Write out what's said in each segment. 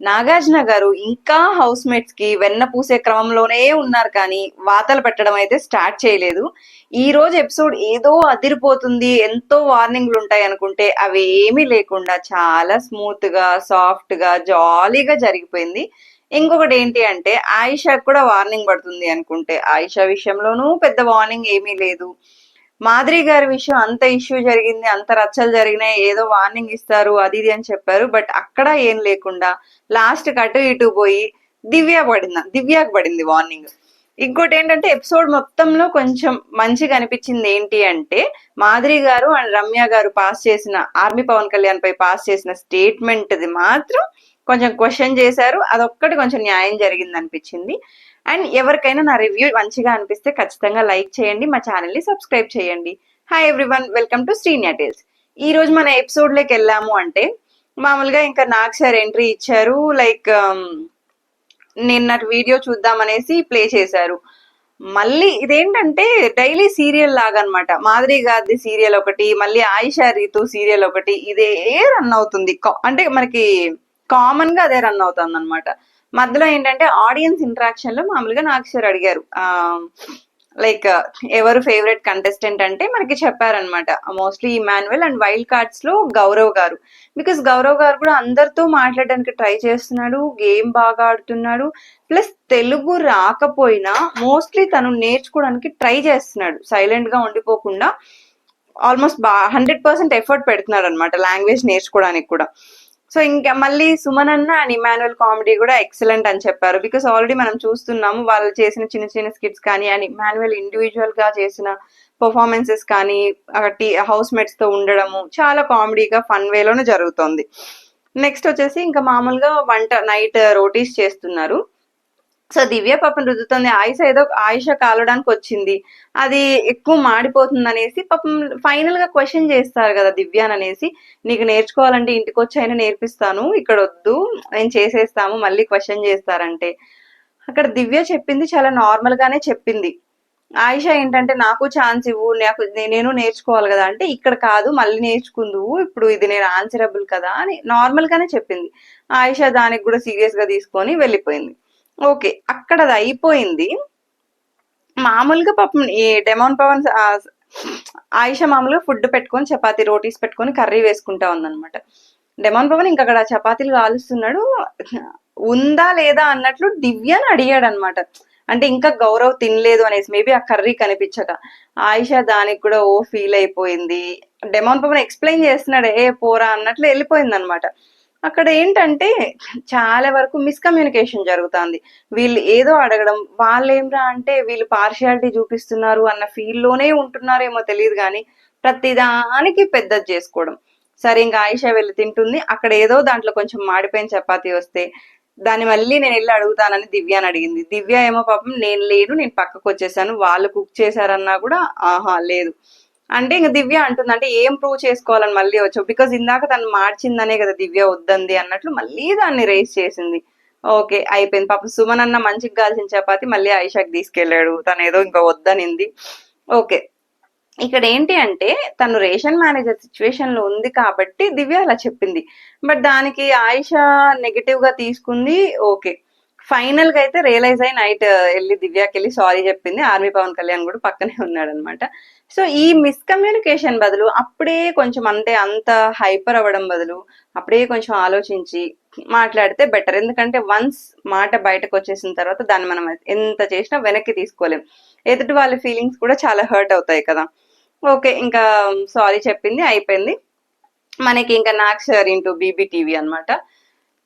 నాగార్జున గారు ఇంకా house mates కి వెన్న పూసే క్రమంలోనే ఉన్నారు కానీ వాతలు పెట్టడం అయితే స్టార్ట్ చేయలేదు. ఈ రోజు ఎపిసోడ్ ఏదో అదిరిపోతుంది, ఎంతో వార్నింగ్లు ఉంటాయి అనుకుంటే అవి ఏమీ లేకుండా చాలా స్మూత్ గా, సాఫ్ట్ గా, జాలీగా జరిగిపోయింది. ఇంకొకటి ఏంటి అంటే ఆయిషాకు కూడా వార్నింగ్ పడుతుంది అనుకుంటే ఆయిషా విషయంలోనూ పెద్ద వార్నింగ్ ఏమీ లేదు. మాధురి గారి విషయం అంత ఇష్యూ జరిగింది, అంత రచ్చలు జరిగినాయి, ఏదో వార్నింగ్ ఇస్తారు అది ఇది అని చెప్పారు. బట్ అక్కడ ఏం లేకుండా లాస్ట్ అటు ఇటు పోయి దివ్యకు పడింది వార్నింగ్. ఇంకోటి ఏంటంటే ఎపిసోడ్ మొత్తంలో కొంచెం మంచిగా అనిపించింది ఏంటి అంటే మాధురి గారు అండ్ రమ్య గారు పాస్ చేసిన ఆర్మీ పవన్ కళ్యాణ్ పై పాస్ చేసిన స్టేట్మెంట్ మాత్రం కొంచెం క్వశ్చన్ చేశారు. అదొక్కటి కొంచెం న్యాయం జరిగింది అనిపించింది. అండ్ ఎవరికైనా నా రివ్యూ మంచిగా అనిపిస్తే ఖచ్చితంగా లైక్ చేయండి, మా ఛానల్ ని సబ్స్క్రైబ్ చేయండి. Hi everyone, welcome to Srinya tales. ఈ రోజు మన ఎపిసోడ్ లోకి వెళ్ళాము అంటే మామూలుగా ఇంకా నాగ్ సార్ ఎంట్రీ ఇచ్చారు. లైక్ నిన్నటి వీడియో చూద్దామనేసి ప్లే చేశారు. మళ్ళీ ఇదేంటంటే డైలీ సీరియల్ లాగా అనమాట. మాధురి గారిది సీరియల్ ఒకటి, మళ్ళీ ఆయిషా రీతు సీరియల్ ఒకటి, ఇదే రన్ అవుతుంది. అంటే మనకి కామన్ గా అదే రన్ అవుతుంది అనమాట. మధ్యలో ఏంటంటే ఆడియన్స్ ఇంటరాక్షన్ లో మామూలుగా నాగ్ సార్ అడిగారు లైక్ ఎవరు ఫేవరెట్ కంటెస్టెంట్ అంటే మనకి చెప్పారనమాట. Mostly Emmanuel and wild cards లో గౌరవ్ గారు. బికాస్ గౌరవ్ గారు కూడా అందరితో మాట్లాడడానికి ట్రై చేస్తున్నాడు, గేమ్ బాగా ఆడుతున్నాడు, ప్లస్ తెలుగు రాకపోయినా మోస్ట్లీ తను నేర్చుకోవడానికి ట్రై చేస్తున్నాడు, సైలెంట్ గా ఉండిపోకుండా ఆల్మోస్ట్ 100% ఎఫర్ట్ పెడుతున్నాడు అనమాట లాంగ్వేజ్ నేర్చుకోవడానికి కూడా. సో ఇంకా మళ్ళీ సుమన్ అన్న అండ్ ఇమాన్యుయల్ కామెడీ కూడా ఎక్సలెంట్ అని చెప్పారు. బికాస్ ఆల్రెడీ మనం చూస్తున్నాము వాళ్ళు చేసిన చిన్న చిన్న స్కిట్స్ కానీ అండ్ ఇమాన్యుయల్ ఇండివిజువల్ గా చేసిన పర్ఫార్మెన్సెస్ కానీ హౌస్ మేట్స్ తో ఉండడము చాలా కామెడీగా ఫన్ వేలోనే జరుగుతుంది. నెక్స్ట్ వచ్చేసి ఇంకా మామూలుగా వంట నైట్ రోటీస్ చేస్తున్నారు. సో దివ్య పాపం రుద్దుతుంది, ఆయుష కాలడానికి వచ్చింది, అది ఎక్కువ మాడిపోతుంది అనేసి పాపం ఫైనల్ గా క్వశ్చన్ చేస్తారు కదా దివ్యాన్ అనేసి, నీకు నేర్చుకోవాలంటే ఇంటికి వచ్చి అయినా నేర్పిస్తాను, ఇక్కడ వద్దు నేను చేసేస్తాము మళ్ళీ క్వశ్చన్ చేస్తారంటే అక్కడ దివ్య చెప్పింది చాలా నార్మల్ గానే చెప్పింది. ఆయిష ఏంటంటే నాకు ఛాన్స్ ఇవ్వు, నేను నేర్చుకోవాలి కదా అంటే ఇక్కడ కాదు మళ్ళీ నేర్చుకుందువు, ఇప్పుడు ఇది నేను ఆన్సరబుల్ కదా అని నార్మల్ గానే చెప్పింది. ఆయిష దానికి కూడా సీరియస్ గా తీసుకొని వెళ్ళిపోయింది. ఓకే, అక్కడ అది అయిపోయింది. మామూలుగా పాపం ఈ డెమోన్ పవన్ ఆయిష మామూలుగా ఫుడ్ పెట్టుకొని చపాతీ రోటీస్ పెట్టుకొని కర్రీ వేసుకుంటా ఉందన్నమాట. డెమోన్ పవన్ ఇంకా అక్కడ చపాతీలు కాలుస్తున్నాడు. ఉందా లేదా అన్నట్లు దివ్యని అడిగాడు అనమాట. అంటే ఇంకా గౌరవ్ తినలేదు అనేసి, మేబీ ఆ కర్రీ కనిపించక. ఆయిష దానికి కూడా ఫీల్ అయిపోయింది. డెమోన్ పవన్ ఎక్స్ప్లెయిన్ చేస్తున్నాడు, పోరా అన్నట్లు వెళ్ళిపోయింది అనమాట. అక్కడ ఏంటంటే చాలా వరకు మిస్కమ్యూనికేషన్ జరుగుతుంది. వీళ్ళు ఏదో అడగడం, వాళ్ళేమ్రా అంటే వీళ్ళు పార్షియాలిటీ చూపిస్తున్నారు అన్న ఫీల్ లోనే ఉంటున్నారేమో తెలియదు కానీ ప్రతిదానికి పెద్దది చేసుకోవడం. సరే ఇంకా ఆయిషా వెళ్ళి తింటుంది, అక్కడ ఏదో దాంట్లో కొంచెం మాడిపోయిన చపాతీ వస్తే దాన్ని మళ్ళీ నేను వెళ్ళి అడుగుతానని దివ్యాని అడిగింది. దివ్య ఏమో పాపం నేను లేను, నేను పక్కకు వచ్చేసాను, వాళ్ళు కుక్ చేశారన్నా కూడా ఆహా లేదు అంటే ఇంక దివ్య అంటుంది, అంటే ఏం ప్రూవ్ చేసుకోవాలని మళ్ళీ వచ్చావు, బికాజ్ ఇందాక తను మార్చిందనే కదా దివ్య వద్దంది అన్నట్లు మళ్ళీ దాన్ని రేస్ చేసింది. ఓకే అయిపోయింది. పాపం సుమన్ అన్న మంచిగా కాల్సిన చపాతి మళ్ళీ ఆయిషాకి తీసుకెళ్లాడు, తను ఏదో ఇంకా వద్దనింది. ఓకే, ఇక్కడ ఏంటి అంటే తను రేషన్ మేనేజర్ సిచ్యువేషన్ లో ఉంది కాబట్టి దివ్య అలా చెప్పింది. బట్ దానికి ఆయిషా నెగటివ్ గా తీసుకుంది. ఓకే, ఫైనల్ గా అయితే రియలైజ్ అయి నైట్ వెళ్ళి దివ్యాకి వెళ్ళి సారీ చెప్పింది. ఆర్మీ పవన్ కళ్యాణ్ కూడా పక్కనే ఉన్నాడు అనమాట. సో ఈ మిస్కమ్యూనికేషన్ బదులు అప్పుడే కొంచెం అంత హైపర్ అవ్వడం బదులు అప్పుడే కొంచెం ఆలోచించి మాట్లాడితే బెటర్. ఎందుకంటే వన్స్ మాట బయటకు వచ్చేసిన తర్వాత దాన్ని మనం ఎంత చేసినా వెనక్కి తీసుకోలేం, ఎదుటి వాళ్ళ ఫీలింగ్స్ కూడా చాలా హర్ట్ అవుతాయి కదా. ఓకే, ఇంకా సారీ చెప్పింది, అయిపోయింది. మనకి ఇంకా నాగ్ సార్ ఇంటూ బీబీటీవీ అనమాట.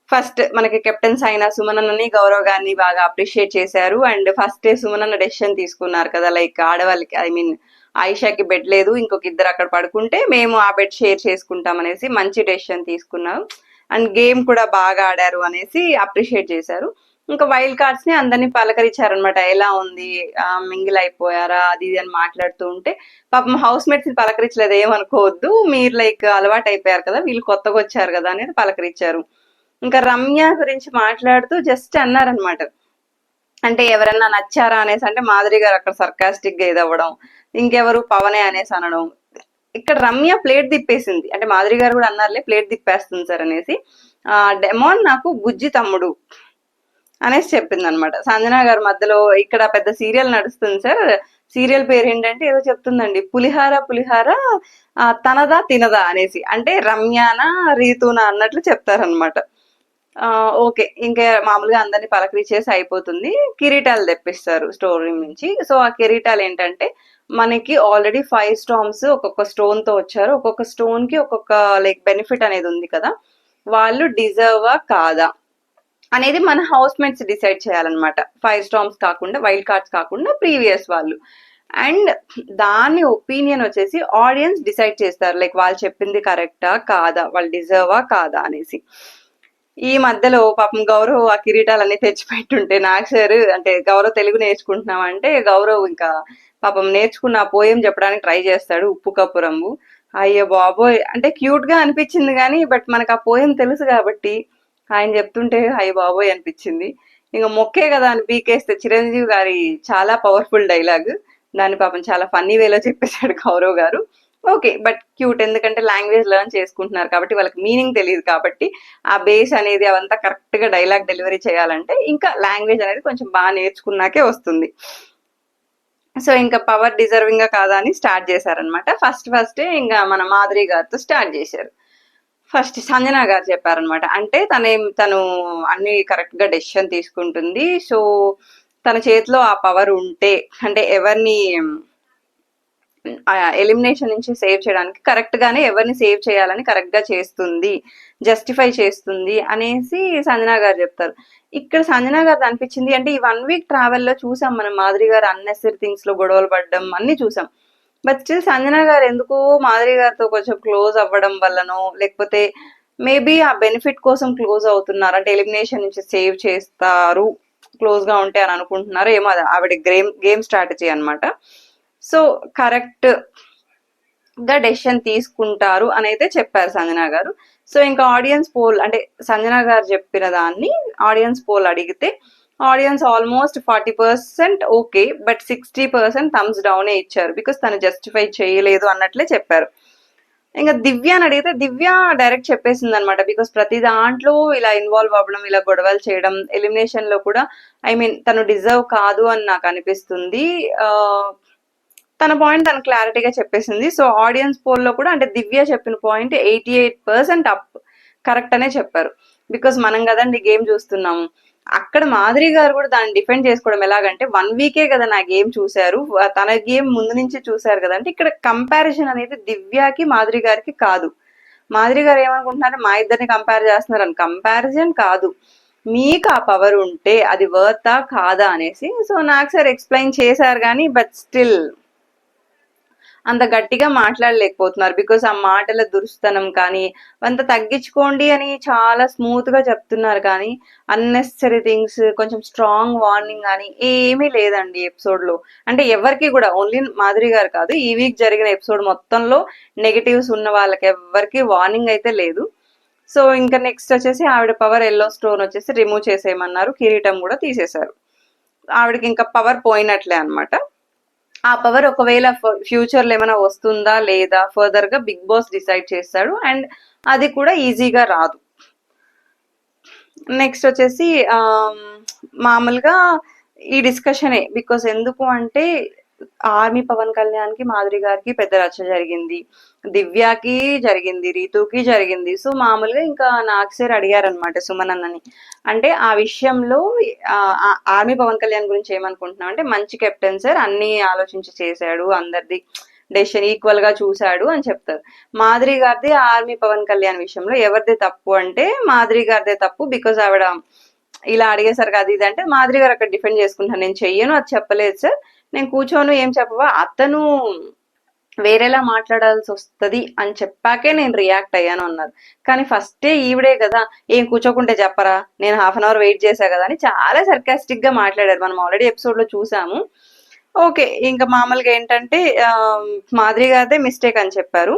ఫస్ట్ మనకి కెప్టెన్స్ అయిన సుమనన్నని గౌరవ్ గారిని బాగా అప్రిషియేట్ చేశారు. అండ్ ఫస్ట్ సుమనన్న డెసిషన్ తీసుకున్నారు కదా, లైక్ ఆడవాళ్ళకి ఐ మీన్ ఆయిషాకి బెడ్ లేదు, ఇంకొక ఇద్దరు అక్కడ పడుకుంటే మేము ఆ బెడ్ షేర్ చేసుకుంటాం అనేసి మంచి డెసిషన్ తీసుకున్నారు. అండ్ గేమ్ కూడా బాగా ఆడారు అనేసి అప్రిషియేట్ చేశారు. ఇంకా వైల్డ్ కార్డ్స్ ని అందరినీ పలకరించారనమాట, ఎలా ఉంది, మింగిల్ అయిపోయారా అది ఇది అని మాట్లాడుతూ ఉంటే పాపం హౌస్ మేట్స్ ని పలకరించలేదు, ఏమనుకోవద్దు మీరు లైక్ అలవాటు అయిపోయారు కదా, వీళ్ళు కొత్తగా వచ్చారు కదా అనేది పలకరించారు. ఇంకా రమ్య గురించి మాట్లాడుతూ జస్ట్ అన్నారనమాట, అంటే ఎవరన్నా నచ్చారా అనేసి, అంటే మాధురి గారు అక్కడ సర్కాస్టిక్ గా ఇదవ్వడం, ఇంకెవరు పవనే అనేసి అనడం. ఇక్కడ రమ్య ప్లేట్ తిప్పేసింది, అంటే మాధురి గారు కూడా అన్నారులే ప్లేట్ తిప్పేస్తుంది సార్ అనేసి. డెమోన్ నాకు బుజ్జి తమ్ముడు అనేసి చెప్పింది అనమాట. సంజన గారి మధ్యలో ఇక్కడ పెద్ద సీరియల్ నడుస్తుంది సార్, సీరియల్ పేరు ఏంటంటే ఏదో చెప్తుందండి, పులిహార పులిహార తనదా తినదా అనేసి, అంటే రమ్యానా రీతునా అన్నట్లు చెప్తారనమాట. ఓకే, ఇంకా మామూలుగా అందరినీ పలకరించేసి అయిపోతుంది. కిరీటాలు తెప్పిస్తారు స్టోర్ రూమ్ నుంచి. సో ఆ కిరీటాలు ఏంటంటే మనకి ఆల్రెడీ 5 స్టామ్స్ ఒక్కొక్క స్టోన్ తో వచ్చారు. ఒక్కొక్క స్టోన్ కి ఒక్కొక్క లైక్ బెనిఫిట్ అనేది ఉంది కదా, వాళ్ళు డిజర్వా కాదా అనేది మన హౌస్ మేట్స్ డిసైడ్ చేయాలన్నమాట. 5 స్టామ్స్ కాకుండా, వైల్డ్ కార్డ్స్ కాకుండా ప్రీవియస్ వాళ్ళు. అండ్ దాని ఒపీనియన్ వచ్చేసి ఆడియన్స్ డిసైడ్ చేస్తారు, లైక్ వాళ్ళు చెప్పింది కరెక్టా కాదా, వాళ్ళు డిజర్వా కాదా అనేసి. ఈ మధ్యలో పాపం గౌరవ్ ఆ కిరీటాలన్నీ తెచ్చిపెట్టుంటే నాకు సార్ అంటే గౌరవ్ తెలుగు నేర్చుకుంటున్నాం అంటే గౌరవ్ ఇంకా పాపం నేర్చుకున్న పోయం చెప్పడానికి ట్రై చేస్తాడు, ఉప్పు కప్పు రంగు. అయ్యో బాబోయ్, అంటే క్యూట్ గా అనిపించింది కానీ బట్ మనకు ఆ పోయం తెలుసు కాబట్టి ఆయన చెప్తుంటే అయ్యో బాబోయ్ అనిపించింది. ఇంకా మొక్కే కదా అని పీకేస్తే చిరంజీవి గారి చాలా పవర్ఫుల్ డైలాగ్, దాన్ని పాపం చాలా ఫన్నీ వేలో చెప్పేశాడు గౌరవ్ గారు. ఓకే, బట్ క్యూట్, ఎందుకంటే లాంగ్వేజ్ లెర్న్ చేసుకుంటున్నారు కాబట్టి వాళ్ళకి మీనింగ్ తెలియదు కాబట్టి ఆ బేస్ అనేది అవంతా కరెక్ట్ గా డైలాగ్ డెలివరీ చేయాలంటే ఇంకా లాంగ్వేజ్ అనేది కొంచెం బాగా నేర్చుకున్నాకే వస్తుంది. సో ఇంకా పవర్ డిజర్వింగ్ గా కాదా అని స్టార్ట్ చేశారనమాట. ఫస్ట్ ఇంకా మన మాధురి గారితో స్టార్ట్ చేశారు. ఫస్ట్ సంజన గారు చెప్పారనమాట, అంటే తను అన్ని కరెక్ట్ గా డెసిషన్ తీసుకుంటుంది. సో తన చేతిలో ఆ పవర్ ఉంటే, అంటే ఎవరిని ఎలిమినేషన్ నుంచి సేవ్ చేయడానికి కరెక్ట్ గానే ఎవరిని సేవ్ చేయాలని కరెక్ట్ గా చేస్తుంది, జస్టిఫై చేస్తుంది అనేసి సంజన గారు చెప్తారు. ఇక్కడ సంజన గారు అనిపించింది అంటే ఈ 1 వీక్ ట్రావెల్ లో చూసాం మనం మాధురి గారు అన్నెసరీ థింగ్స్ లో గొడవలు పడడం అన్ని చూసాం. బట్ స్టిల్ సంజన గారు ఎందుకో మాధురి గారితో కొంచెం క్లోజ్ అవ్వడం వల్లనో, లేకపోతే మేబీ ఆ బెనిఫిట్ కోసం క్లోజ్ అవుతున్నారు, అంటే ఎలిమినేషన్ నుంచి సేవ్ చేస్తారు క్లోజ్ గా ఉంటే అని అనుకుంటున్నారు ఏమో, ఆవిడ గేమ్ స్ట్రాటజీ అనమాట. సో కరెక్ట్ గా డెసిషన్ తీసుకుంటారు అని అయితే చెప్పారు సంజన గారు. సో ఇంకా ఆడియన్స్ పోల్, అంటే సంజన గారు చెప్పిన దాన్ని ఆడియన్స్ పోల్ అడిగితే audience almost 40% okay, but 60% Thums down ఇచ్చారు, బికాస్ తను జస్టిఫై చేయలేదు అన్నట్లే చెప్పారు. ఇంకా దివ్య అని అడిగితే దివ్య డైరెక్ట్ చెప్పేసింది అనమాట, బికాస్ ప్రతి దాంట్లో ఇలా ఇన్వాల్వ్ అవ్వడం, ఇలా గొడవలు చేయడం, ఎలిమినేషన్ లో కూడా తను డిజర్వ్ కాదు అని నాకు అనిపిస్తుంది. తన పాయింట్ తను క్లారిటీగా చెప్పేసింది. సో ఆడియన్స్ పోల్లో కూడా అంటే దివ్య చెప్పిన పాయింట్ 88% అప్ కరెక్ట్ అనే చెప్పారు. బికాస్ మనం కదండి గేమ్ చూస్తున్నాము, అక్కడ మాధురి గారు కూడా దాన్ని డిఫెండ్ చేసుకోవడం ఎలాగంటే 1 వీకే కదా నా గేమ్ చూశారు, తన గేమ్ ముందు నుంచి చూశారు కదా, అంటే ఇక్కడ కంపారిజన్ అనేది దివ్యకి మాధురి గారికి కాదు. మాధురి గారు ఏమనుకుంటున్నారు, మా ఇద్దరిని కంపేర్ చేస్తున్నారు అని. కంపారిజన్ కాదు, మీకు ఆ పవర్ ఉంటే అది వర్తా కాదా అనేసి. సో నాకు సార్ ఎక్స్ప్లెయిన్ చేశారు కానీ బట్ స్టిల్ అంత గట్టిగా మాట్లాడలేకపోతున్నారు, బికాస్ ఆ మాటల దురుస్తనం కానీ అంత తగ్గించుకోండి అని చాలా స్మూత్ గా చెప్తున్నారు కానీ అన్నెసరీ థింగ్స్, కొంచెం స్ట్రాంగ్ వార్నింగ్ కానీ ఏమీ లేదండి ఎపిసోడ్ లో. అంటే ఎవరికి కూడా, ఓన్లీ మాధురి గారు కాదు, ఈ వీక్ జరిగిన ఎపిసోడ్ మొత్తంలో నెగటివ్స్ ఉన్న వాళ్ళకి ఎవరికి వార్నింగ్ అయితే లేదు. సో ఇంకా నెక్స్ట్ వచ్చేసి ఆవిడ పవర్ ఎల్లో స్టోన్ వచ్చేసి రిమూవ్ చేసేయమన్నారు, కిరీటం కూడా తీసేశారు. ఆవిడకి ఇంకా పవర్ పోయినట్లే అనమాట. ఆ పవర్ ఒకవేళ ఫ్యూచర్ లో ఏమైనా వస్తుందా లేదా ఫర్దర్ గా బిగ్ బాస్ డిసైడ్ చేస్తాడు, అండ్ అది కూడా ఈజీగా రాదు. నెక్స్ట్ వచ్చేసి మామూలుగా ఈ డిస్కషనే, బికాస్ ఎందుకు అంటే ఆర్మీ పవన్ కళ్యాణ్ కి మాధురి గారికి పెద్ద రచ్చ జరిగింది, దివ్యాకి జరిగింది, రీతుకి జరిగింది. సో మామూలుగా ఇంకా నాకు సార్ అడిగారనమాట సుమన్ అన్నని, అంటే ఆ విషయంలో ఆర్మీ పవన్ కళ్యాణ్ గురించి ఏమనుకుంటున్నాం అంటే మంచి కెప్టెన్ సార్, అన్ని ఆలోచించి చేశాడు, అందరిది డెసిషన్ ఈక్వల్ గా చూశాడు అని చెప్తారు. మాధురి గారిది ఆర్మీ పవన్ కళ్యాణ్ విషయంలో ఎవరిది తప్పు అంటే మాధురి గారిదే తప్పు, బికాస్ ఆవిడ ఇలా అడిగేసరికి అది ఇది అంటే మాధురి గారు అక్కడ డిఫెండ్ చేసుకుంటాను, నేను చెయ్యను అది చెప్పలేదు సార్, నేను కూర్చోను ఏం చెప్పవా, అతను వేరేలా మాట్లాడాల్సి వస్తుంది అని చెప్పాకే నేను రియాక్ట్ అయ్యాను అన్నారు. కానీ ఫస్టే ఈవిడే కదా ఏం కూర్చోకుంటే చెప్పరా, నేను హాఫ్ అన్ అవర్ వెయిట్ చేశా కదా అని చాలా సర్కాస్టిక్ గా మాట్లాడారు, మనం ఆల్రెడీ ఎపిసోడ్ లో చూసాము. ఓకే, ఇంకా మామూలుగా ఏంటంటే మాధురి గారిదే మిస్టేక్ అని చెప్పారు,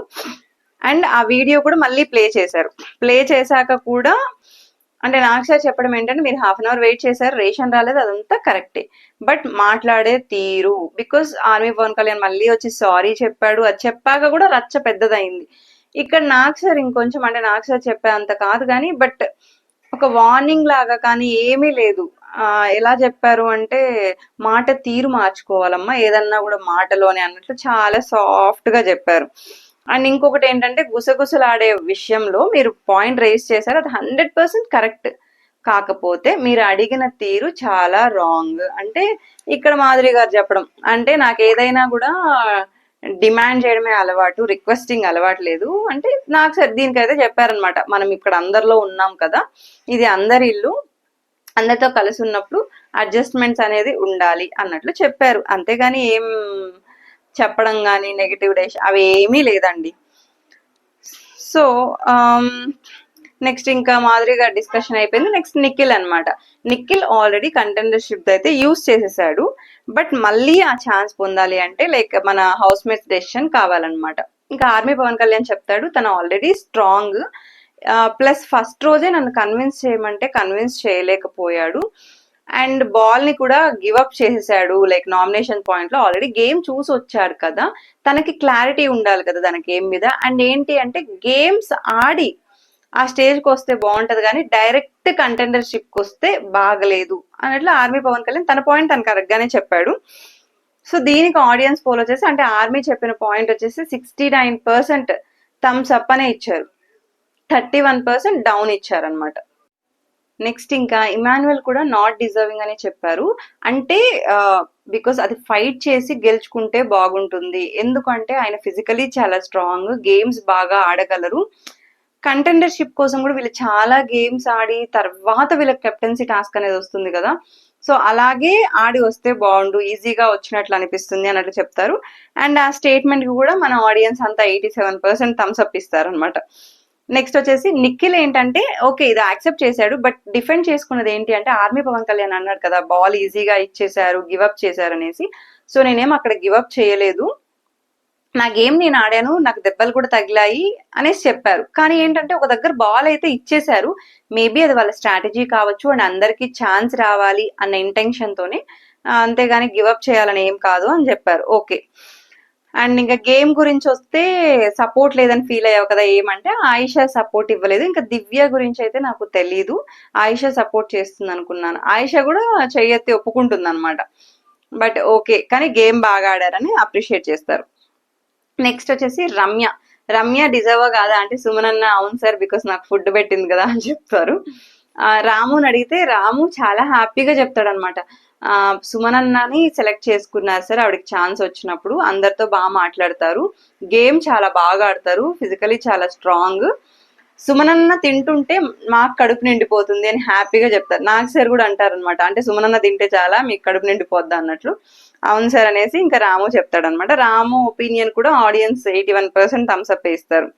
అండ్ ఆ వీడియో కూడా మళ్ళీ ప్లే చేశారు. ప్లే చేశాక కూడా అంటే నాకు సార్ చెప్పడం ఏంటంటే మీరు హాఫ్ అన్ అవర్ వెయిట్ చేశారు, రేషన్ రాలేదు, అదంతా కరెక్టే, బట్ మాట్లాడే తీరు, బికాస్ ఆర్మీ పవన్ కళ్యాణ్ మళ్ళీ వచ్చి సారీ చెప్పాడు, అది చెప్పాక కూడా రచ్చ పెద్దదైంది. ఇక్కడ నాకు సార్ ఇంకొంచెం అంటే నాకు సార్ చెప్పే అంత కాదు కానీ బట్ ఒక వార్నింగ్ లాగా కానీ ఏమీ లేదు. ఎలా చెప్పారు అంటే మాట తీరు మార్చుకోవాలమ్మా ఏదన్నా కూడా మాటలోనే అన్నట్లు చాలా సాఫ్ట్ గా చెప్పారు. అండ్ ఇంకొకటి ఏంటంటే గుసగుసలాడే విషయంలో మీరు పాయింట్ రేస్ చేశారు, అది 100% కరెక్ట్. కాకపోతే మీరు అడిగిన తీరు చాలా రాంగ్. అంటే ఇక్కడ మాధురి గారు చెప్పడం అంటే నాకు ఏదైనా కూడా డిమాండ్ చేయడమే అలవాటు, రిక్వెస్టింగ్ అలవాటు లేదు. అంటే నాకు సార్ దీనికైతే చెప్పారనమాట, మనం ఇక్కడ అందరిలో ఉన్నాం కదా, ఇది అందరి ఇల్లు, అందరితో కలిసి ఉన్నప్పుడు అడ్జస్ట్మెంట్స్ అనేది ఉండాలి అన్నట్లు చెప్పారు. అంతేగాని ఏం చెప్పడం కానీ నెగిటివ్ డేషన్ అవి ఏమీ లేదండి. సో నెక్స్ట్ ఇంకా మాధురి గారి డిస్కషన్ అయిపోయింది. నెక్స్ట్ నిఖిల్ అన్నమాట. నిఖిల్ ఆల్రెడీ కంటెండర్షిప్ అయితే యూజ్ చేసేసాడు, బట్ మళ్ళీ ఆ ఛాన్స్ పొందాలి అంటే లైక్ మన హౌస్ మేట్స్ డెసిషన్ కావాలన్నమాట. ఇంకా ఆర్మీ పవన్ కళ్యాణ్ చెప్తాడు తను ఆల్రెడీ స్ట్రాంగ్, ప్లస్ ఫస్ట్ రోజే నన్ను కన్విన్స్ చేయమంటే కన్విన్స్ చేయలేకపోయాడు, అండ్ బాల్ ని కూడా గివ్ అప్ చేసేసాడు. లైక్ నామినేషన్ పాయింట్ లో ఆల్రెడీ గేమ్ చూసి వచ్చాడు కదా, తనకి క్లారిటీ ఉండాలి కదా తన గేమ్ మీద. అండ్ ఏంటి అంటే గేమ్స్ ఆడి ఆ స్టేజ్కి వస్తే బాగుంటది కానీ డైరెక్ట్ కంటెండర్షిప్ కి వస్తే బాగలేదు అన్నట్లు ఆర్మీ పవన్ కళ్యాణ్ తన పాయింట్ తను కరెక్ట్ గానే చెప్పాడు. సో దీనికి ఆడియన్స్ పోల్ వచ్చేసి అంటే ఆర్మీ చెప్పిన పాయింట్ వచ్చేసి 69% థమ్స్ అప్ అనే ఇచ్చారు, 31% డౌన్ ఇచ్చారనమాట. నెక్స్ట్ ఇంకా ఇమాన్యుయల్ కూడా నాట్ డిజర్వింగ్ అని చెప్పారు. అంటే బికాస్ అది ఫైట్ చేసి గెలుచుకుంటే బాగుంటుంది, ఎందుకంటే ఆయన ఫిజికలీ చాలా స్ట్రాంగ్, గేమ్స్ బాగా ఆడగలరు. కంటెండర్షిప్ కోసం కూడా వీళ్ళు చాలా గేమ్స్ ఆడి తర్వాత వీళ్ళకి కెప్టెన్సీ టాస్క్ అనేది వస్తుంది కదా, సో అలాగే ఆడి వస్తే బాగుండు, ఈజీగా వచ్చినట్లు అనిపిస్తుంది అన్నట్లు చెప్తారు. అండ్ ఆ స్టేట్మెంట్ కి కూడా మన ఆడియన్స్ అంతా 87% థమ్స్ అప్ ఇస్తారు అనమాట. నెక్స్ట్ వచ్చేసి నిఖిల్ ఏంటంటే ఓకే ఇది యాక్సెప్ట్ చేశాడు, బట్ డిఫెండ్ చేసుకున్నది ఏంటి అంటే ఆర్మీ పవన్ కళ్యాణ్ అన్నాడు కదా బాల్ ఈజీగా ఇచ్చేశారు, గివప్ చేశారు అనేసి. సో నేనేం అక్కడ గివప్ చేయలేదు, నా గేమ్ నేను ఆడాను, నాకు దెబ్బలు కూడా తగిలాయి అనేసి చెప్పారు. కానీ ఏంటంటే ఒక దగ్గర బాల్ అయితే ఇచ్చేశారు, మేబీ అది వాళ్ళ స్ట్రాటజీ కావచ్చు అండ్ అందరికి ఛాన్స్ రావాలి అన్న ఇంటెన్షన్ తోనే, అంతేగాని గివప్ చేయాలని ఏం కాదు అని చెప్పారు. ఓకే. అండ్ ఇంకా గేమ్ గురించి వస్తే సపోర్ట్ లేదని ఫీల్ అయ్యావు కదా, ఏమంటే ఆయిషా సపోర్ట్ ఇవ్వలేదు. ఇంకా దివ్య గురించి అయితే నాకు తెలీదు, ఆయిషా సపోర్ట్ చేస్తుంది అనుకున్నాను. ఆయిషా కూడా చెయ్యెత్తి ఒప్పుకుంటుంది అనమాట. బట్ ఓకే, కానీ గేమ్ బాగా ఆడారని అప్రిషియేట్ చేస్తారు. నెక్స్ట్ వచ్చేసి రమ్య డిజర్వ్ కాదా అంటే సుమనన్న అవును సార్ బికాస్ నాకు ఫుడ్ పెట్టింది కదా అని చెప్తారు. రాముని అడిగితే రాము చాలా హ్యాపీగా చెప్తాడు అనమాట, సుమనన్నని సెలెక్ట్ చేసుకున్నారు సార్, ఆవిడకి ఛాన్స్ వచ్చినప్పుడు అందరితో బాగా మాట్లాడతారు, గేమ్ చాలా బాగా ఆడతారు, ఫిజికలీ చాలా స్ట్రాంగ్, సుమనన్న తింటుంటే మాకు కడుపు నిండిపోతుంది అని హ్యాపీగా చెప్తారు. నాకు సార్ కూడా అంటారు అనమాట, అంటే సుమనన్న తింటే చాలా మీకు కడుపు నిండిపోద్ది అన్నట్లు. అవును సార్ అనేసి ఇంకా రాము చెప్తాడు అనమాట. రాము ఒపీనియన్ కూడా ఆడియన్స్ 81% థమ్స్ అప్ ఇస్తారు.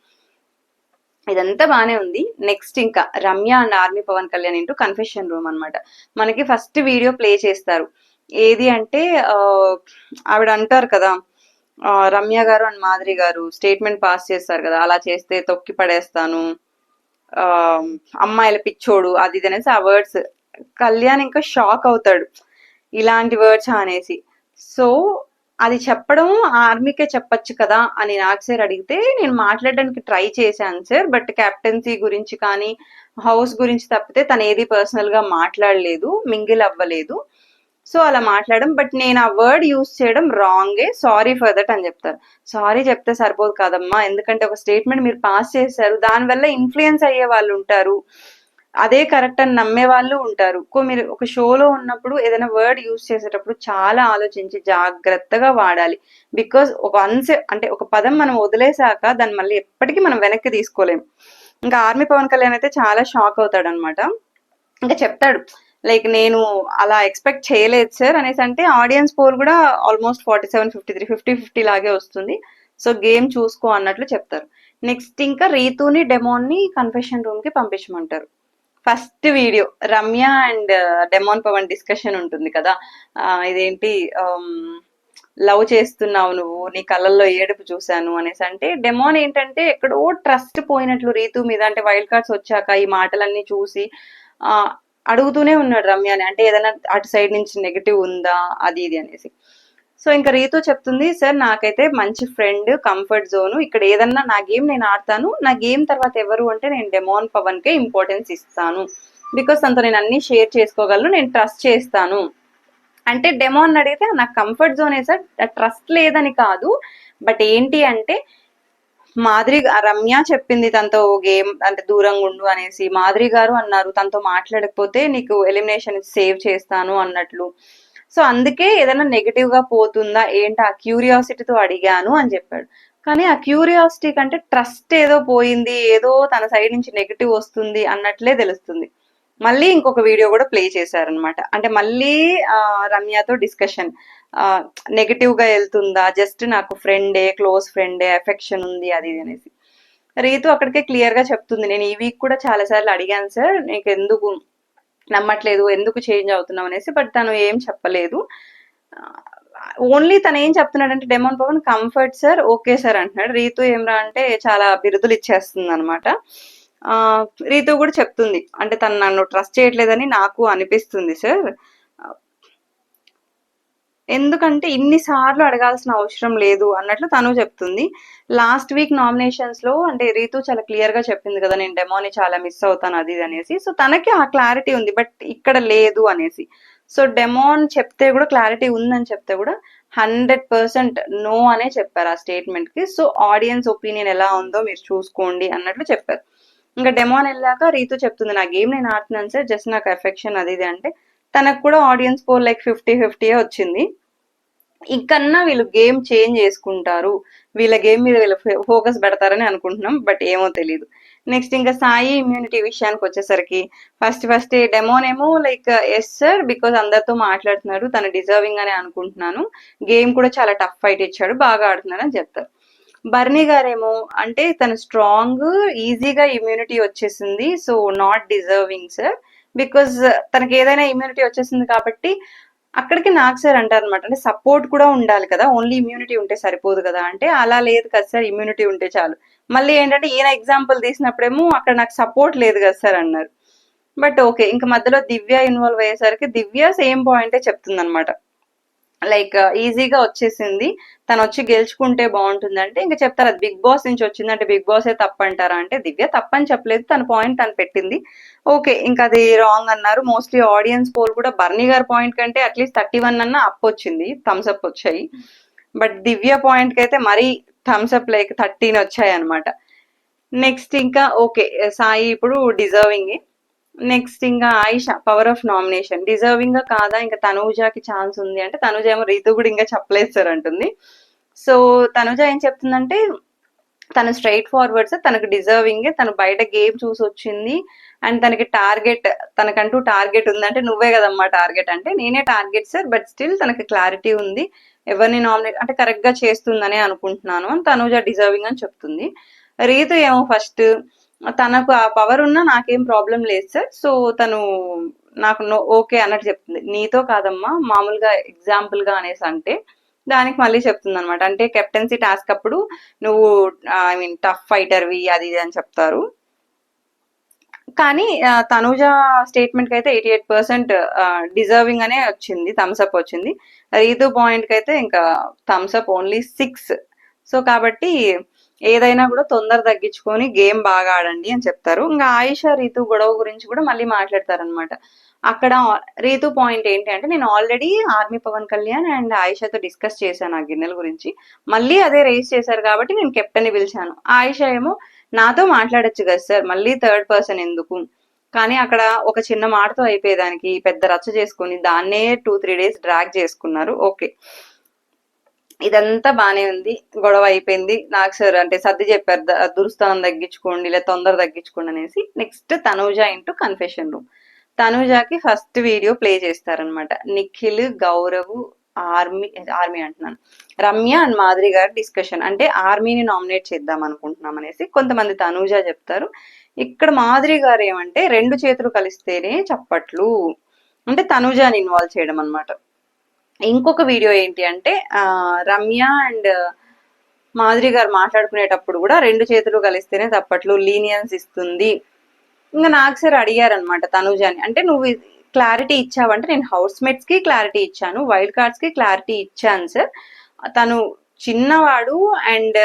ఇదంతా బానే ఉంది. నెక్స్ట్ ఇంకా Ramya and army Pavan Kalyan into confession room అనమాట. మనకి ఫస్ట్ వీడియో ప్లే చేస్తారు, ఏది అంటే ఆవిడ అంటారు కదా రమ్య గారు అండ్ మాధురి గారు స్టేట్మెంట్ పాస్ చేస్తారు కదా, అలా చేస్తే తొక్కి పడేస్తాను, అమ్మాయిల పిచ్చోడు అది ఇది అనేసి ఆ వర్డ్స్ కళ్యాణ్ ఇంకా షాక్ అవుతాడు, ఇలాంటి వర్డ్స్ అనేసి. సో అది చెప్పడం ఆర్మీకే చెప్పొచ్చు కదా అని నాకు సార్ అడిగితే నేను మాట్లాడడానికి ట్రై చేశాను సార్, బట్ కెప్టెన్సీ గురించి కానీ హౌస్ గురించి తప్పితే తను ఏది పర్సనల్ గా మాట్లాడలేదు, మింగిల్ అవ్వలేదు. సో అలా మాట్లాడడం, బట్ నేను ఆ వర్డ్ యూజ్ చేయడం రాంగే, సారీ ఫర్ దట్ అని చెప్తారు. సారీ చెప్తే సరిపోదు కాదమ్మా, ఎందుకంటే ఒక స్టేట్మెంట్ మీరు పాస్ చేశారు, దానివల్ల ఇన్ఫ్లుయెన్స్ అయ్యే వాళ్ళు ఉంటారు, అదే కరెక్ట్ అని నమ్మే వాళ్ళు ఉంటారు. మీరు ఒక షోలో ఉన్నప్పుడు ఏదైనా వర్డ్ యూజ్ చేసేటప్పుడు చాలా ఆలోచించి జాగ్రత్తగా వాడాలి. బికాస్ ఒక అంటే ఒక పదం మనం వదిలేసాక దాన్ని మళ్ళీ ఎప్పటికీ మనం వెనక్కి తీసుకోలేము. ఇంకా ఆర్మీ పవన్ కళ్యాణ్ అయితే చాలా షాక్ అవుతాడు అనమాట. ఇంకా చెప్తాడు లైక్ నేను అలా ఎక్స్పెక్ట్ చేయలేదు సార్ అనేసి. అంటే ఆడియన్స్ పోల్ కూడా ఆల్మోస్ట్ 47-53 50-50 లాగే వస్తుంది, సో గేమ్ చూసుకో అన్నట్లు చెప్తారు. నెక్స్ట్ ఇంకా రీతుని డెమోన్ ని కన్ఫెషన్ రూమ్ కి పంపించమంటారు. First video Ramya and Demon Pavan discussion ఉంటుంది కదా, ఇదేంటి లవ్ చేస్తున్నావు నువ్వు, నీ కళ్ళల్లో ఏడుపు చూశాను అనేసి. అంటే డెమోన్ ఏంటంటే ఎక్కడో ట్రస్ట్ పోయినట్లు రీతు మీద, అంటే వైల్డ్ కార్డ్స్ వచ్చాక ఈ మాటలన్నీ చూసి అడుగుతూనే ఉన్నాడు రమ్యని, అంటే ఏదైనా అటు సైడ్ నుంచి నెగిటివ్ ఉందా అది ఇది అనేసి. సో ఇంకా రీతు చెప్తుంది, సార్ నాకైతే మంచి ఫ్రెండ్, కంఫర్ట్ జోన్, ఇక్కడ ఏదన్నా నా గేమ్ నేను ఆడతాను, నా గేమ్ తర్వాత ఎవరు అంటే నేను డెమోన్ పవన్కే ఇంపార్టెన్స్ ఇస్తాను, బికాస్ తనతో నేను అన్ని షేర్ చేసుకోగలను, నేను ట్రస్ట్ చేస్తాను అంటే. డెమోన్ అడిగితే నాకు కంఫర్ట్ జోనే సార్, ట్రస్ట్ లేదని కాదు, బట్ ఏంటి అంటే మాధురి రమ్య చెప్పింది తనతో గేమ్ అంటే దూరంగా ఉండు అనేసి, మాధురి గారు అన్నారు తనతో మాట్లాడకపోతే నీకు ఎలిమినేషన్ సేవ్ చేస్తాను అన్నట్లు. సో అందుకే ఏదైనా నెగిటివ్ గా పోతుందా ఏంటి ఆ క్యూరియాసిటీతో అడిగాను అని చెప్పాడు. కానీ ఆ క్యూరియాసిటీ కంటే ట్రస్ట్ ఏదో పోయింది, ఏదో తన సైడ్ నుంచి నెగిటివ్ వస్తుంది అన్నట్లే తెలుస్తుంది. మళ్ళీ ఇంకొక వీడియో కూడా ప్లే చేశారనమాట. అంటే మళ్ళీ రమ్యతో డిస్కషన్, నెగిటివ్ గా వెళ్తుందా, జస్ట్ నాకు ఫ్రెండే, క్లోజ్ ఫ్రెండే, ఎఫెక్షన్ ఉంది అది అనేసి. రీతు అక్కడికే క్లియర్ గా చెప్తుంది, నేను ఈ వీక్ కూడా చాలా సార్లు అడిగాను సార్, నీకు ఎందుకు నమ్మట్లేదు, ఎందుకు చేంజ్ అవుతున్నావు అనేసి, బట్ తను ఏం చెప్పలేదు. ఓన్లీ తను ఏం చెప్తున్నాడంటే demon Pavan comfort sir, okay sir అంటున్నాడు. రీతు ఏమరా అంటే చాలా బిరుదులు ఇచ్చేస్తుంది అనమాట. రీతు కూడా చెప్తుంది, అంటే తను నన్ను ట్రస్ట్ చేయట్లేదని నాకు అనిపిస్తుంది సార్, ఎందుకంటే ఇన్నిసార్లు అడగాల్సిన అవసరం లేదు అన్నట్లు తను చెప్తుంది. లాస్ట్ వీక్ నామినేషన్స్ లో అంటే రీతు చాలా క్లియర్ గా చెప్పింది కదా, నేను డెమోని చాలా మిస్ అవుతాను అది అనేసి. సో తనకి ఆ క్లారిటీ ఉంది, బట్ ఇక్కడ లేదు అనేసి. సో డెమోన్ చెప్తే కూడా, క్లారిటీ ఉందని చెప్తే కూడా 100% నో అనే చెప్పారు ఆ స్టేట్మెంట్ కి. సో ఆడియన్స్ ఒపీనియన్ ఎలా ఉందో మీరు చూసుకోండి అన్నట్లు చెప్పారు. ఇంకా డెమోన్ వెళ్ళాక రీతు చెప్తుంది, నా గేమ్ నేను ఆడుతున్నాను సార్, జస్ట్ నాకు ఎఫెక్షన్ అది ఇది అంటే. తనకు కూడా ఆడియన్స్ పోల్ లైక్ 50-50 వచ్చింది. ఇంకన్నా వీళ్ళు గేమ్ చేంజ్ చేసుకుంటారు, వీళ్ళ గేమ్ మీద వీళ్ళు ఫోకస్ పెడతారని అనుకుంటున్నాం, బట్ ఏమో తెలియదు. నెక్స్ట్ ఇంకా సాయి ఇమ్యూనిటీ విషయానికి వచ్చేసరికి ఫస్ట్ డెమోన్ ఏమో లైక్ ఎస్ సార్, బికాజ్ అందరితో మాట్లాడుతున్నాడు, తను డిజర్వింగ్ అని అనుకుంటున్నాను, గేమ్ కూడా చాలా టఫ్ ఫైట్ ఇచ్చాడు, బాగా ఆడుతున్నాడు అని చెప్తారు. బర్నీ గారేమో అంటే తను స్ట్రాంగ్, ఈజీగా ఇమ్యూనిటీ వచ్చేసింది, so not deserving sir, because తనకి ఏదైనా ఇమ్యూనిటీ వచ్చేసింది కాబట్టి. అక్కడికి నాకు సార్ అంటారు అనమాట, అంటే సపోర్ట్ కూడా ఉండాలి కదా, ఓన్లీ ఇమ్యూనిటీ ఉంటే సరిపోదు కదా అంటే, అలా లేదు కదా సార్, ఇమ్యూనిటీ ఉంటే చాలు. మళ్ళీ ఏంటంటే ఈయన ఎగ్జాంపుల్ తీసినప్పుడేమో అక్కడ నాకు సపోర్ట్ లేదు కదా సార్ అన్నారు. బట్ ఓకే, ఇంకా మధ్యలో దివ్య ఇన్వాల్వ్ అయ్యేసరికి దివ్య సేమ్ పాయింటే చెప్తుంది అనమాట, లైక్ ఈజీగా వచ్చేసింది, తను వచ్చి గెలుచుకుంటే బాగుంటుంది అంటే. ఇంకా చెప్తారు అది బిగ్ బాస్ నుంచి వచ్చింది అంటే బిగ్ బాసే తప్పంటారా అంటే, దివ్య తప్పని చెప్పలేదు, తన పాయింట్ తను పెట్టింది, ఓకే ఇంకా అది రాంగ్ అన్నారు. మోస్ట్లీ ఆడియన్స్ పోల్ కూడా బర్నీ గారి పాయింట్ కంటే అట్లీస్ట్ 31 అన్న అప్ వచ్చింది, థమ్స్ అప్ వచ్చాయి, బట్ దివ్య పాయింట్ కి అయితే మరీ థమ్స్ అప్ లైక్ 13 వచ్చాయి అనమాట. నెక్స్ట్ ఇంకా ఓకే, సాయి ఇప్పుడు డిజర్వింగ్. నెక్స్ట్ ఇంకా ఆయిష పవర్ ఆఫ్ నామినేషన్, డిజర్వింగ్ గా కాదా, ఇంకా తనూజాకి ఛాన్స్ ఉంది అంటే, తనూజ ఏమో రీతు కూడా ఇంకా చెప్పలేదు సార్ అంటుంది. సో తనూజ ఏం చెప్తుందంటే, తను స్ట్రైట్ ఫార్వర్డ్ సార్, తనకు డిజర్వింగ్, తను బయట గేమ్ చూసి వచ్చింది, అండ్ తనకి టార్గెట్, తనకంటూ టార్గెట్ ఉందంటే నువ్వే కదమ్మా టార్గెట్ అంటే, నేనే టార్గెట్ సార్, బట్ స్టిల్ తనకి క్లారిటీ ఉంది, ఎవరిని నామినేట్ అంటే కరెక్ట్ గా చేస్తుందని అనుకుంటున్నాను అని తనూజ డిజర్వింగ్ అని చెప్తుంది. రీతు ఏమో ఫస్ట్ తనకు ఆ పవర్ ఉన్నా నాకేం ప్రాబ్లం లేదు సార్, సో తను నాకు ఓకే అన్నట్టు చెప్తుంది. నీతో కాదమ్మా, మామూలుగా ఎగ్జాంపుల్ గా అనేసి అంటే, దానికి మళ్ళీ చెప్తుంది అనమాట, అంటే కెప్టెన్సీ టాస్క్ అప్పుడు నువ్వు ఐ మీన్ టఫ్ ఫైటర్వి అది ఇది అని చెప్తారు. కానీ తనూజ స్టేట్మెంట్ కి అయితే 88% డిజర్వింగ్ అనే వచ్చింది, థమ్స్ అప్ వచ్చింది. రీతు పాయింట్ కి అయితే ఇంకా థమ్స్ అప్ ఓన్లీ 6. సో కాబట్టి ఏదైనా కూడా తొందర తగ్గించుకొని గేమ్ బాగా ఆడండి అని చెప్తారు. ఇంకా ఆయిష రీతు గొడవ గురించి కూడా మళ్ళీ మాట్లాడతారనమాట. అక్కడ రీతు పాయింట్ ఏంటి అంటే, నేను already army Pavan Kalyan and ఆయిషతో డిస్కస్ చేశాను ఆ గిన్నెల గురించి, మళ్ళీ అదే రేస్ చేశారు కాబట్టి నేను కెప్టెన్ ని పిలిచాను. ఆయిష ఏమో నాతో మాట్లాడొచ్చు కదా సార్, మళ్ళీ థర్డ్ పర్సన్ ఎందుకు, కానీ అక్కడ ఒక చిన్న మాటతో అయిపోయేదానికి పెద్ద రచ్చ చేసుకుని దాన్నే 2-3 days డ్రాగ్ చేసుకున్నారు. ఓకే ఇదంతా బానే ఉంది, గొడవ అయిపోయింది, నాకు సార్ అంటే సర్ది చెప్పారు దురుస్థానం తగ్గించుకోండి లేదా తొందర తగ్గించుకోండి అనేసి. Next Tanuja into confession room. తనూజాకి ఫస్ట్ వీడియో ప్లే చేస్తారనమాట, నిఖిల్, గౌరవ్, ఆర్మీ అంటున్నాను, రమ్య అండ్ మాధురి గారి డిస్కషన్, అంటే ఆర్మీని నామినేట్ చేద్దాం అనుకుంటున్నాం అనేసి కొంతమంది తనూజ చెప్తారు. ఇక్కడ మాధురి గారు ఏమంటే 2 చేతులు కలిస్తేనే చప్పట్లు, అంటే తనూజాని ఇన్వాల్వ్ చేయడం అనమాట. ఇంకొక వీడియో ఏంటి అంటే రమ్య అండ్ మాధురి గారు మాట్లాడుకునేటప్పుడు కూడా 2 చేతులు కలిస్తేనే తప్పట్లు, లీనియన్స్ ఇస్తుంది. ఇంకా నాకు సార్ అడిగారనమాట తనూజాని, అంటే నువ్వు క్లారిటీ ఇచ్చావంటే నేను హౌస్ మేట్స్ కి క్లారిటీ ఇచ్చాను, వైల్డ్ కార్డ్స్ కి క్లారిటీ ఇచ్చాను సార్. తను చిన్నవాడు అండ్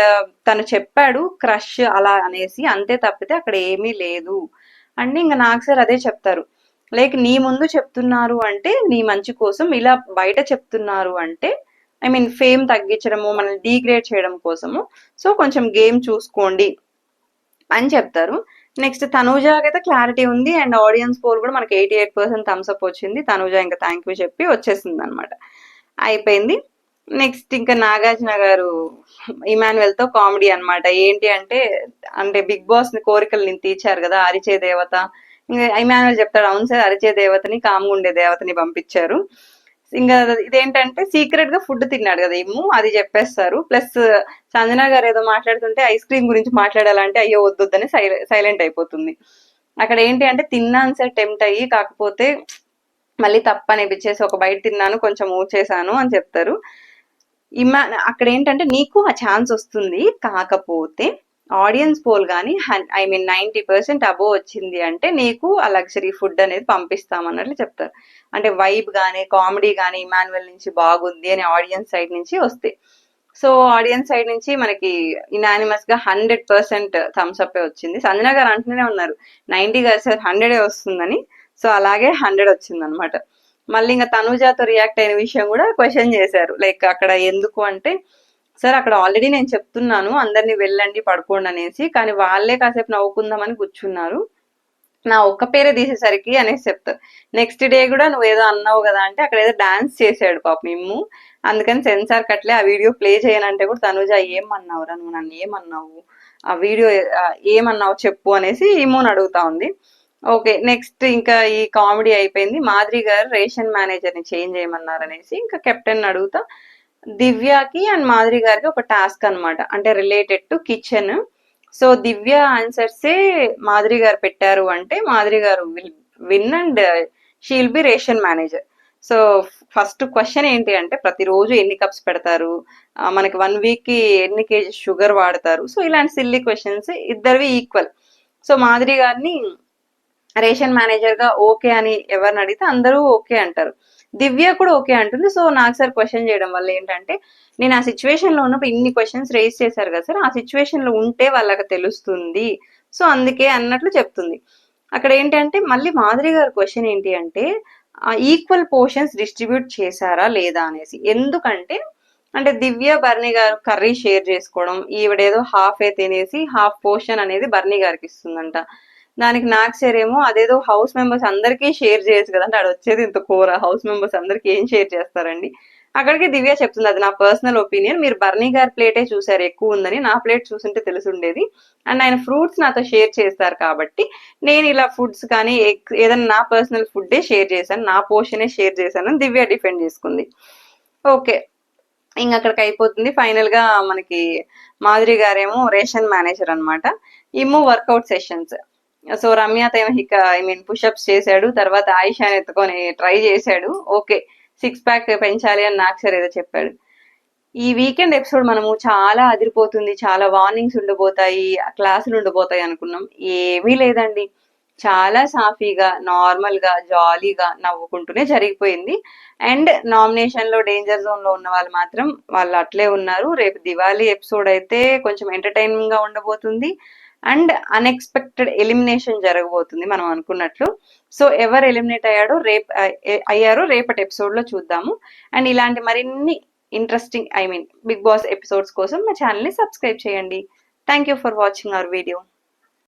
తను చెప్పాడు క్రష్ అలా అనేసి, అంతే తప్పితే అక్కడ ఏమీ లేదు అంటే ఇంకా నాకు సార్ అదే చెప్తారు. లైక్ నీ ముందు చెప్తున్నారు అంటే నీ మంచి కోసం, ఇలా బయట చెప్తున్నారు అంటే ఐ మీన్ ఫేమ్ తగ్గించడము, మనల్ని డీగ్రేడ్ చేయడం కోసము. సో కొంచెం గేమ్ చూసుకోండి అని చెప్తారు. నెక్స్ట్ తనూజాకి అయితే క్లారిటీ ఉంది అండ్ ఆడియన్స్ స్కోర్ కూడా మనకి 88% థమ్స్అప్ వచ్చింది. తనూజ ఇంకా థ్యాంక్ యూ చెప్పి వచ్చేసింది అనమాట, అయిపోయింది. నెక్స్ట్ ఇంకా నాగార్జున గారు ఇమాన్యుయల్ తో కామెడీ అన్నమాట. ఏంటి అంటే అంటే బిగ్ బాస్ ని కోరికలు తీర్చారు కదా అరిచే దేవత. ఇంకా ఇమాన్యుయల్ చెప్తాడు, అవును సార్ అరిచే దేవతని కామ్గా ఉండే దేవతని పంపించారు. ఇంకా ఇదేంటంటే సీక్రెట్ గా ఫుడ్ తిన్నాడు కదా ఇమ్ము, అది చెప్పేస్తారు. ప్లస్ సంజన గారు ఏదో మాట్లాడుతుంటే ఐస్ క్రీమ్ గురించి మాట్లాడాలంటే అయ్యో వద్దని సైలెంట్ అయిపోతుంది. అక్కడ ఏంటి అంటే తిన్నాను సార్ టెంప్ట్ అయ్యి, కాకపోతే మళ్ళీ తప్ప అనిపించేసి ఒక బయట తిన్నాను, కొంచెం ఊచేసాను అని చెప్తారు. అక్కడ ఏంటంటే నీకు ఆ ఛాన్స్ వస్తుంది, కాకపోతే ఆడియన్స్ పోల్ కానీ ఐ మీన్ 90% అబోవ్ వచ్చింది అంటే నీకు ఆ లగ్జరీ ఫుడ్ అనేది పంపిస్తామన్నట్లు చెప్తారు. అంటే వైబ్ కానీ కామెడీ కానీ ఇమాన్యుయల్ నుంచి బాగుంది అని ఆడియన్స్ సైడ్ నుంచి వస్తాయి. సో ఆడియన్స్ సైడ్ నుంచి మనకి ఇనానిమస్ గా 100% థమ్స్ అప్ వచ్చింది. సంజన గారు అంటూనే ఉన్నారు 90 గారు సార్ 100 వస్తుందని. సో అలాగే 100 వచ్చింది అనమాట. మళ్ళీ ఇంకా తనూజాతో రియాక్ట్ అయిన విషయం కూడా క్వశ్చన్ చేశారు. లైక్ అక్కడ ఎందుకు అంటే సార్ అక్కడ ఆల్రెడీ నేను చెప్తున్నాను అందరినీ వెళ్ళండి పడుకోండి అనేసి, కానీ వాళ్ళే కాసేపు నవ్వుకుందామని కూర్చున్నారు, నా ఒక్క పేరే తీసేసరికి అనేసి చెప్తారు. నెక్స్ట్ డే కూడా నువ్వు ఏదో అన్నావు కదా అంటే అక్కడ ఏదో డాన్స్ చేశాడు పాప మిమ్ము, అందుకని సెన్సార్ కట్లే ఆ వీడియో ప్లే చేయనంటే కూడా తనుజ ఏమన్నావురా నువ్వు, నన్ను ఏమన్నావు, ఆ వీడియో ఏమన్నావు చెప్పు అనేసి ఇమ్ముని అడుగుతా ఉంది. ఓకే నెక్స్ట్ ఇంకా ఈ కామెడీ అయిపోయింది. మాధురి గారు రేషన్ మేనేజర్ ని చేంజ్ చేయమన్నారు అనేసి ఇంకా కెప్టెన్ అడుగుతా, దివ్యకి అండ్ మాధురి గారికి ఒక టాస్క్ అనమాట, అంటే రిలేటెడ్ టు కిచెన్. సో దివ్య ఆన్సర్సే మాధురి గారు పెట్టారు అంటే మాధురి గారు win and she'll be ration manager. So first question ఏంటి అంటే ప్రతిరోజు ఎన్ని కప్స్ పెడతారు, మనకి 1 వీక్ కి ఎన్ని కేజీస్ షుగర్ వాడతారు. సో ఇలాంటి సిల్లీ క్వశ్చన్స్ ఇద్దరివి ఈక్వల్. సో మాధురి గారిని రేషన్ మేనేజర్ గా ఓకే అని ఎవరిని అడిగితే అందరూ ఓకే అంటారు, దివ్య కూడా ఓకే అంటుంది. సో నాకు సార్ క్వశ్చన్ చేయడం వల్ల ఏంటంటే నేను ఆ సిచ్యువేషన్ లో ఉన్నప్పుడు ఇన్ని క్వశ్చన్స్ రేస్ చేశారు కదా సార్, ఆ సిచ్యువేషన్ లో ఉంటే వాళ్ళకి తెలుస్తుంది, సో అందుకే అన్నట్లు చెప్తుంది. అక్కడ ఏంటంటే మళ్ళీ మాధురి గారి క్వశ్చన్ ఏంటి అంటే ఈక్వల్ పోర్షన్స్ డిస్ట్రిబ్యూట్ చేశారా లేదా అనేసి. ఎందుకంటే అంటే దివ్య బర్నీ గారు కర్రీ షేర్ చేసుకోవడం, ఈవిడేదో హాఫ్ ఏ తినేసి హాఫ్ పోర్షన్ అనేది బర్నీ గారికి ఇస్తుందంట. దానికి నాకు సార్ ఏమో అదేదో హౌస్ మెంబర్స్ అందరికీ షేర్ చేయొచ్చు కదా అంటే, అది వచ్చేది ఇంత కూర హౌస్ మెంబర్స్ అందరికి ఏం షేర్ చేస్తారండి. అక్కడికి దివ్య చెప్తుంది అది నా పర్సనల్ ఒపీనియన్, మీరు బర్నీ గారి ప్లేటే చూసారు ఎక్కువ ఉందని, నా ప్లేట్ చూసుంటే తెలుసుండేది, అండ్ ఆయన ఫ్రూట్స్ నాతో షేర్ చేస్తారు కాబట్టి నేను ఇలా ఫుడ్స్ కానీ ఏదైనా నా పర్సనల్ ఫుడ్డే షేర్ చేశాను, నా పోర్షనే షేర్ చేశాను అని దివ్య డిఫెండ్ చేసుకుంది. ఓకే ఇంక అక్కడికి అయిపోతుంది. ఫైనల్ గా మనకి మాధురి గారేమో రేషన్ మేనేజర్ అనమాట, ఏమో వర్కౌట్ సెషన్స్. సో రమ్యతో ఏమో ఐ మీన్ పుషప్స్ చేశాడు, తర్వాత ఆయిషాని ఎత్తుకొని ట్రై చేశాడు, ఓకే 6 ప్యాక్ పెంచాలి అని నాకు సార్ ఏదో చెప్పాడు. ఈ వీకెండ్ ఎపిసోడ్ మనము చాలా అదిరిపోతుంది, చాలా వార్నింగ్స్ ఉండబోతాయి, క్లాసులు ఉండబోతాయి అనుకున్నాం, ఏమీ లేదండి. చాలా సాఫీగా నార్మల్ గా జాలీగా నవ్వుకుంటూనే జరిగిపోయింది. అండ్ నామినేషన్ లో డేంజర్ జోన్ లో ఉన్న వాళ్ళు మాత్రం వాళ్ళు అట్లే ఉన్నారు. రేపు దివాళీ ఎపిసోడ్ అయితే కొంచెం ఎంటర్టైనింగ్ గా ఉండబోతుంది అండ్ అన్ఎక్స్పెక్టెడ్ ఎలిమినేషన్ జరగబోతుంది మనం అనుకున్నట్లు. సో ఎవరు ఎలిమినేట్ అయ్యారో రేపటి ఎపిసోడ్ లో చూద్దాము. అండ్ ఇలాంటి మరిన్ని ఇంట్రెస్టింగ్ బిగ్ బాస్ ఎపిసోడ్స్ కోసం మా ఛానల్ ని సబ్స్క్రైబ్ చేయండి. Thank you for watching our video.